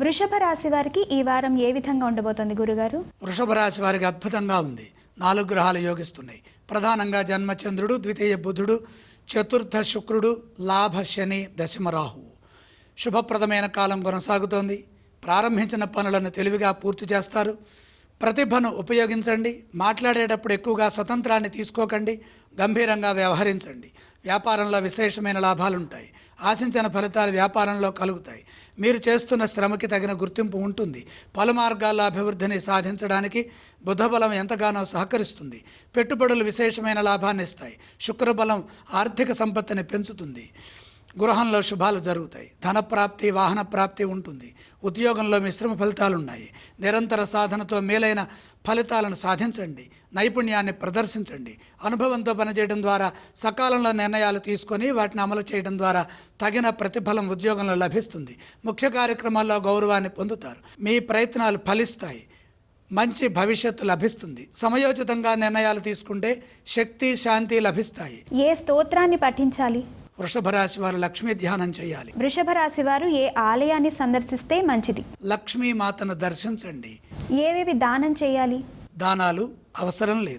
వృషభ రాశి వారికి ఈ వారం ఏ విధంగా ఉండబోతోంది గురుగారు? వృషభ రాశి వారికి అద్భుతంగా ఉంది. 4 గ్రహాలు యోగిస్తున్నాయి. ప్రధానంగా జన్మచంద్రుడు, ద్వితీయ బుధుడు, చతుర్థ శుక్రుడు, లాభ శని, దశమ రాహువు. శుభప్రదమైన కాలం కొనసాగుతోంది. ప్రారంభించిన పనులను తెలివిగా పూర్తి చేస్తారు. ప్రతిభను ఉపయోగించండి. మాట్లాడేటప్పుడు ఎక్కువగా స్వతంత్రాన్ని తీసుకోకండి. గంభీరంగా వ్యవహరించండి. వ్యాపారంలో విశేషమైన లాభాలుంటాయి. ఆశించిన ఫలితాలు వ్యాపారంలో కలుగుతాయి. మీరు చేస్తున్న శ్రమకి తగిన గుర్తింపు ఉంటుంది. పలు మార్గాల్లో అభివృద్ధిని సాధించడానికి బుధబలం ఎంతగానో సహకరిస్తుంది. పెట్టుబడులు విశేషమైన లాభాన్ని ఇస్తాయి. శుక్రబలం ఆర్థిక సంపత్తిని పెంచుతుంది. గృహంలో శుభాలు జరుగుతాయి. ధనప్రాప్తి, వాహన ప్రాప్తి ఉంటుంది. ఉద్యోగంలో మిశ్రమ ఫలితాలున్నాయి. నిరంతర సాధనతో మేలైన ఫలితాలను సాధించండి. నైపుణ్యాన్ని ప్రదర్శించండి. అనుభవంతో పనిచేయడం ద్వారా సకాలంలో నిర్ణయాలు తీసుకొని వాటిని అమలు చేయడం ద్వారా తగిన ప్రతిఫలం ఉద్యోగంలో లభిస్తుంది. ముఖ్య కార్యక్రమాల్లో గౌరవాన్ని పొందుతారు. మీ ప్రయత్నాలు ఫలిస్తాయి. మంచి భవిష్యత్తు లభిస్తుంది. సమయోచితంగా నిర్ణయాలు తీసుకుంటే శక్తి, శాంతి లభిస్తాయి. ఏ స్తోత్రాన్ని పఠించాలి? వృషభ రాశి వారు లక్ష్మీ ధ్యానం చేయాలి. వృషభ రాశి వారు ఏ ఆలయాన్ని సందర్శిస్తే మంచిది? లక్ష్మీ మాతను దర్శించండి. ఏవేవి దానం చేయాలి? దానాలు అవసరం లేదు.